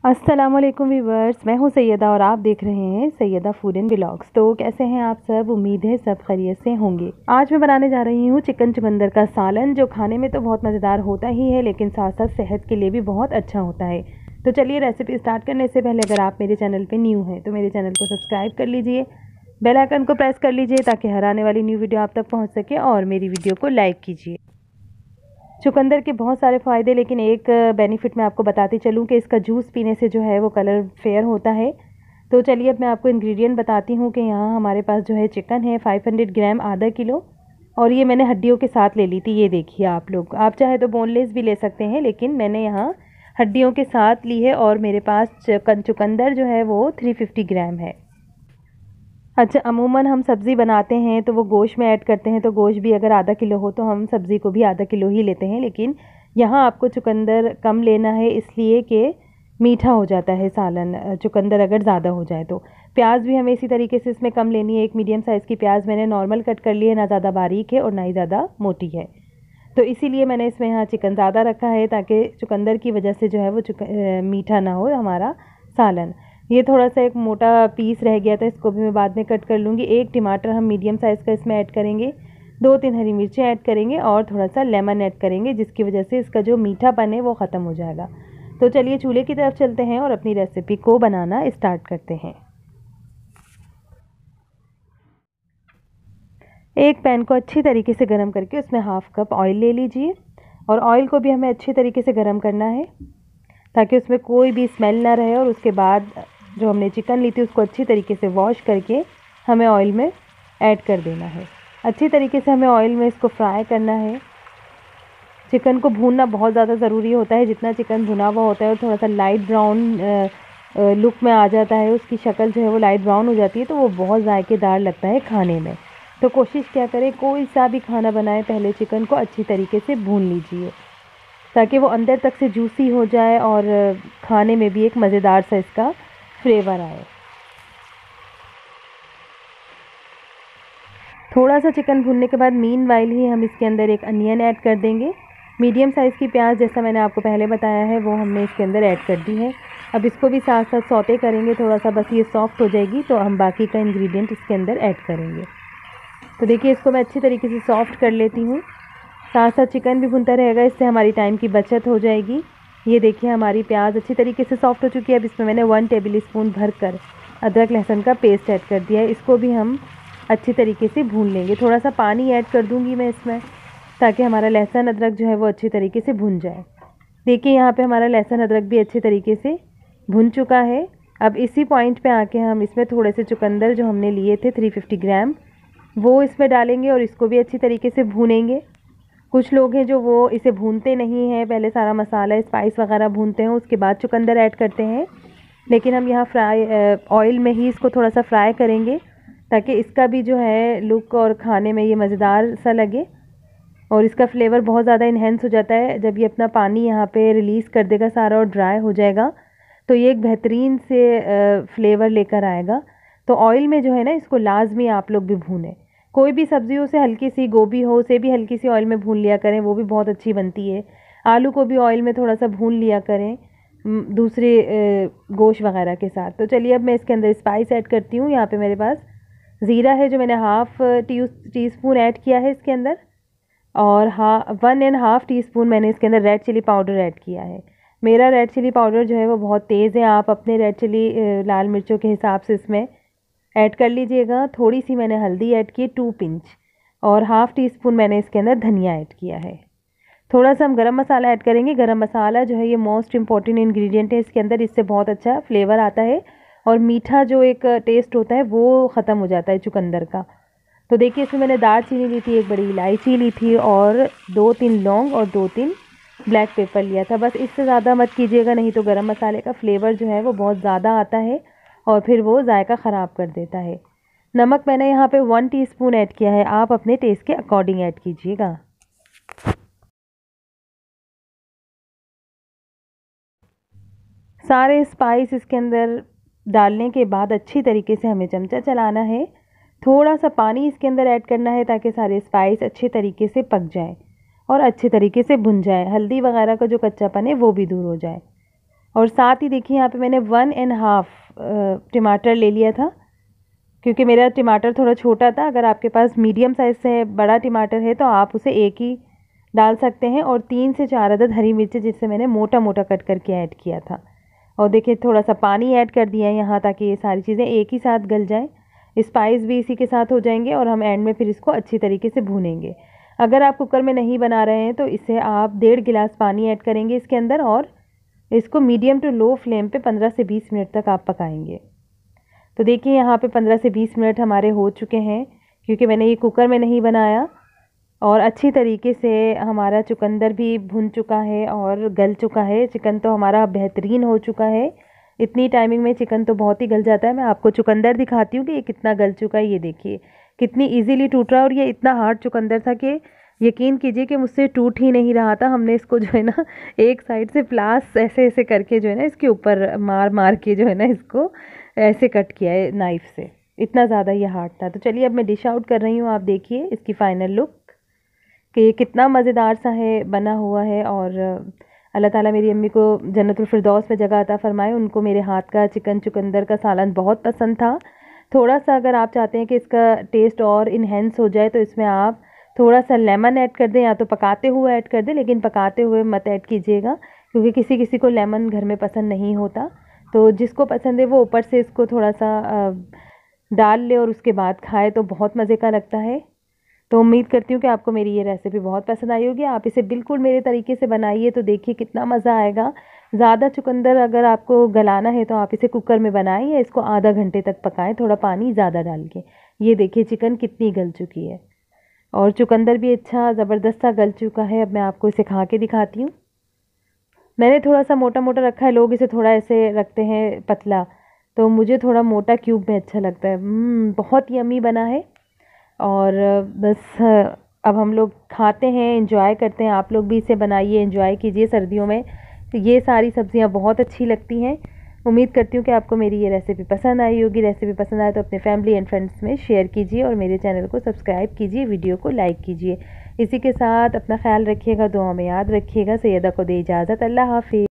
अस्सलामुअलैकुम व्यूवर्स, मैं हूं सैयदा और आप देख रहे हैं सैयदा फूड एंड व्लॉग्स। तो कैसे हैं आप सब? उम्मीद है सब खैरियत से होंगे। आज मैं बनाने जा रही हूं चिकन चुकंदर का सालन, जो खाने में तो बहुत मज़ेदार होता ही है लेकिन साथ साथ सेहत के लिए भी बहुत अच्छा होता है। तो चलिए रेसिपी स्टार्ट करने से पहले अगर आप मेरे चैनल पर न्यू हैं तो मेरे चैनल को सब्सक्राइब कर लीजिए, बेल आइकन को प्रेस कर लीजिए ताकि हर आने वाली न्यू वीडियो आप तक पहुँच सके, और मेरी वीडियो को लाइक कीजिए। चुकंदर के बहुत सारे फ़ायदे, लेकिन एक बेनिफिट मैं आपको बताती चलूँ कि इसका जूस पीने से जो है वो कलर फेयर होता है। तो चलिए अब मैं आपको इंग्रेडिएंट बताती हूँ कि यहाँ हमारे पास जो है चिकन है 500 ग्राम, आधा किलो, और ये मैंने हड्डियों के साथ ले ली थी। ये देखिए आप लोग, आप चाहे तो बोनलेस भी ले सकते हैं, लेकिन मैंने यहाँ हड्डियों के साथ ली है। और मेरे पास चुकंदर जो है वो 350 ग्राम है। अच्छा, अमूमन हम सब्ज़ी बनाते हैं तो वो गोश्त में ऐड करते हैं, तो गोश्त भी अगर आधा किलो हो तो हम सब्ज़ी को भी आधा किलो ही लेते हैं, लेकिन यहाँ आपको चुकंदर कम लेना है इसलिए कि मीठा हो जाता है सालन चुकंदर अगर ज़्यादा हो जाए तो। प्याज भी हमें इसी तरीके से इसमें कम लेनी है। एक मीडियम साइज़ की प्याज मैंने नॉर्मल कट कर ली है, ना ज़्यादा बारीक है और ना ही ज़्यादा मोटी है। तो इसीलिए मैंने इसमें यहाँ चिकन ज़्यादा रखा है ताकि चुकंदर की वजह से जो है वो मीठा ना हो हमारा सालन। ये थोड़ा सा एक मोटा पीस रह गया था, इसको भी मैं बाद में कट कर लूँगी। एक टमाटर हम मीडियम साइज़ का इसमें ऐड करेंगे, 2-3 हरी मिर्चें ऐड करेंगे और थोड़ा सा लेमन ऐड करेंगे, जिसकी वजह से इसका जो मीठापन है वो ख़त्म हो जाएगा। तो चलिए चूल्हे की तरफ चलते हैं और अपनी रेसिपी को बनाना स्टार्ट करते हैं। एक पैन को अच्छी तरीके से गर्म करके उसमें हाफ़ कप ऑयल ले लीजिए, और ऑयल को भी हमें अच्छी तरीके से गर्म करना है ताकि उसमें कोई भी स्मेल ना रहे। और उसके बाद जो हमने चिकन ली थी उसको अच्छी तरीके से वॉश करके हमें ऑयल में ऐड कर देना है। अच्छी तरीके से हमें ऑयल में इसको फ्राई करना है। चिकन को भूनना बहुत ज़्यादा ज़रूरी होता है। जितना चिकन भुना हुआ होता है और थोड़ा सा लाइट ब्राउन लुक में आ जाता है, उसकी शक्ल जो है वो लाइट ब्राउन हो जाती है, तो वो बहुत जायकेदार लगता है खाने में। तो कोशिश क्या करें, कोई सा भी खाना बनाएं पहले चिकन को अच्छी तरीके से भून लीजिए ताकि वो अंदर तक से जूसी हो जाए और खाने में भी एक मज़ेदार सा इसका फ्लेवर आए। थोड़ा सा चिकन भूनने के बाद मीनवाइल ही हम इसके अंदर एक अनियन ऐड कर देंगे। मीडियम साइज़ की प्याज, जैसा मैंने आपको पहले बताया है, वो हमने इसके अंदर ऐड कर दी है। अब इसको भी साथ साथ सौते करेंगे, थोड़ा सा बस ये सॉफ्ट हो जाएगी तो हम बाकी का इंग्रेडिएंट इसके अंदर ऐड करेंगे। तो देखिए इसको मैं अच्छी तरीके से सॉफ्ट कर लेती हूँ, साथ साथ चिकन भी भुनता रहेगा, इससे हमारी टाइम की बचत हो जाएगी। ये देखिए हमारी प्याज अच्छी तरीके से सॉफ्ट हो चुकी है। अब इसमें मैंने 1 टेबल स्पून भर कर अदरक लहसुन का पेस्ट ऐड कर दिया है। इसको भी हम अच्छी तरीके से भून लेंगे। थोड़ा सा पानी ऐड कर दूंगी मैं इसमें ताकि हमारा लहसुन अदरक जो है वो अच्छी तरीके से भुन जाए। देखिए यहाँ पे हमारा लहसुन अदरक भी अच्छी तरीके से भुन चुका है। अब इसी पॉइंट पे आके हम इसमें थोड़े से चुकंदर जो हमने लिए थे 350 ग्राम, वो इसमें डालेंगे और इसको भी अच्छी तरीके से भूनेंगे। कुछ लोग हैं जो वो इसे भूनते नहीं हैं, पहले सारा मसाला स्पाइस वगैरह भूनते हैं उसके बाद चुकंदर ऐड करते हैं, लेकिन हम यहाँ फ्राई ऑयल में ही इसको थोड़ा सा फ्राई करेंगे ताकि इसका भी जो है लुक और खाने में ये मज़ेदार सा लगे। और इसका फ्लेवर बहुत ज़्यादा इन्हेंस हो जाता है जब ये अपना पानी यहाँ पे रिलीज़ कर देगा सारा और ड्राई हो जाएगा, तो ये एक बेहतरीन से फ्लेवर लेकर आएगा। तो ऑयल में जो है ना, इसको लाजमी आप लोग भी भूनें। कोई भी सब्जियों से हल्की सी, गोभी हो उसे भी हल्की सी ऑयल में भून लिया करें, वो भी बहुत अच्छी बनती है। आलू को भी ऑयल में थोड़ा सा भून लिया करें दूसरे गोश्त वगैरह के साथ। तो चलिए अब मैं इसके अंदर स्पाइस ऐड करती हूँ। यहाँ पे मेरे पास ज़ीरा है जो मैंने हाफ़ टी स्पून ऐड किया है इसके अंदर, और 1.5 टीस्पून मैंने इसके अंदर रेड चिली पाउडर ऐड किया है। मेरा रेड चिली पाउडर जो है वो बहुत तेज़ है, आप अपने रेड चिली लाल मिर्चों के हिसाब से इसमें ऐड कर लीजिएगा। थोड़ी सी मैंने हल्दी ऐड की 2 पिंच, और हाफ़ टी स्पून मैंने इसके अंदर धनिया ऐड किया है। थोड़ा सा हम गरम मसाला ऐड करेंगे। गरम मसाला जो है ये मोस्ट इम्पॉर्टेंट इंग्रेडिएंट है इसके अंदर, इससे बहुत अच्छा फ्लेवर आता है और मीठा जो एक टेस्ट होता है वो ख़त्म हो जाता है चुकंदर का। तो देखिए इसमें मैंने दालचीनी ली थी, एक बड़ी इलायची ली थी, और 2-3 लौंग और 2-3 ब्लैक पेपर लिया था। बस इससे ज़्यादा मत कीजिएगा, नहीं तो गरम मसाले का फ्लेवर जो है वो बहुत ज़्यादा आता है और फिर वो जायका ख़राब कर देता है। नमक मैंने यहाँ पे 1 टीस्पून ऐड किया है, आप अपने टेस्ट के अकॉर्डिंग ऐड कीजिएगा। सारे स्पाइस इसके अंदर डालने के बाद अच्छी तरीके से हमें चमचा चलाना है। थोड़ा सा पानी इसके अंदर ऐड करना है ताकि सारे स्पाइस अच्छे तरीके से पक जाएं और अच्छे तरीके से भुन जाए, हल्दी वगैरह का जो कच्चापन है वो भी दूर हो जाए। और साथ ही देखिए यहाँ पे मैंने 1.5 टमाटर ले लिया था, क्योंकि मेरा टमाटर थोड़ा छोटा था। अगर आपके पास मीडियम साइज़ से बड़ा टमाटर है तो आप उसे एक ही डाल सकते हैं। और 3 से 4 अदद हरी मिर्ची जिससे मैंने मोटा मोटा कट करके ऐड किया था। और देखिए थोड़ा सा पानी ऐड कर दिया है यहाँ, ताकि ये सारी चीज़ें एक ही साथ गल जाएं। स्पाइस भी इसी के साथ हो जाएंगे और हम एंड में फिर इसको अच्छी तरीके से भूनेंगे। अगर आप कुकर में नहीं बना रहे हैं तो इसे आप 1.5 गिलास पानी ऐड करेंगे इसके अंदर, और इसको मीडियम टू लो फ्लेम पे 15 से 20 मिनट तक आप पकाएंगे। तो देखिए यहाँ पे 15 से 20 मिनट हमारे हो चुके हैं, क्योंकि मैंने ये कुकर में नहीं बनाया। और अच्छी तरीके से हमारा चुकंदर भी भुन चुका है और गल चुका है। चिकन तो हमारा बेहतरीन हो चुका है। इतनी टाइमिंग में चिकन तो बहुत ही गल जाता है। मैं आपको चुकंदर दिखाती हूँ कि ये कितना गल चुका है। ये देखिए कितनी इजीली टूट रहा है, और ये इतना हार्ड चुकंदर था कि यकीन कीजिए कि मुझसे टूट ही नहीं रहा था। हमने इसको जो है ना एक साइड से प्लास ऐसे ऐसे करके जो है ना इसके ऊपर मार मार के जो है ना इसको ऐसे कट किया है नाइफ़ से, इतना ज़्यादा ये हार्ड था। तो चलिए अब मैं डिश आउट कर रही हूँ। आप देखिए इसकी फ़ाइनल लुक कि ये कितना मज़ेदार सा है बना हुआ है। और अल्लाह ताला मेरी अम्मी को जन्नतुल फिरदौस में जगह अता फ़रमाए। उनको मेरे हाथ का चिकन चुकंदर का सालन बहुत पसंद था। थोड़ा सा अगर आप चाहते हैं कि इसका टेस्ट और इन्हेंस हो जाए तो इसमें आप थोड़ा सा लेमन ऐड कर दें, या तो पकाते हुए ऐड कर दें, लेकिन पकाते हुए मत ऐड कीजिएगा, क्योंकि किसी किसी को लेमन घर में पसंद नहीं होता। तो जिसको पसंद है वो ऊपर से इसको थोड़ा सा डाल ले और उसके बाद खाए तो बहुत मज़े का लगता है। तो उम्मीद करती हूँ कि आपको मेरी ये रेसिपी बहुत पसंद आई होगी। आप इसे बिल्कुल मेरे तरीके से बनाइए तो देखिए कितना मज़ा आएगा। ज़्यादा चुकंदर अगर आपको गलाना है तो आप इसे कुकर में बनाएं या इसको आधा घंटे तक पकाएं, थोड़ा पानी ज़्यादा डाल के। ये देखिए चिकन कितनी गल चुकी है और चुकंदर भी अच्छा ज़बरदस्त सा गल चुका है। अब मैं आपको इसे खा के दिखाती हूँ। मैंने थोड़ा सा मोटा मोटा रखा है, लोग इसे थोड़ा ऐसे रखते हैं पतला, तो मुझे थोड़ा मोटा क्यूब में अच्छा लगता है। बहुत यम्मी बना है। और बस अब हम लोग खाते हैं, एंजॉय करते हैं। आप लोग भी इसे बनाइए, एंजॉय कीजिए। सर्दियों में तो ये सारी सब्जियां बहुत अच्छी लगती हैं। उम्मीद करती हूँ कि आपको मेरी ये रेसिपी पसंद आई होगी। रेसिपी पसंद आए तो अपने फैमिली एंड फ्रेंड्स में शेयर कीजिए और मेरे चैनल को सब्सक्राइब कीजिए, वीडियो को लाइक कीजिए। इसी के साथ अपना ख्याल रखिएगा, दुआ में याद रखिएगा। सैयदा को दे इजाज़त। अल्लाह हाफिज़।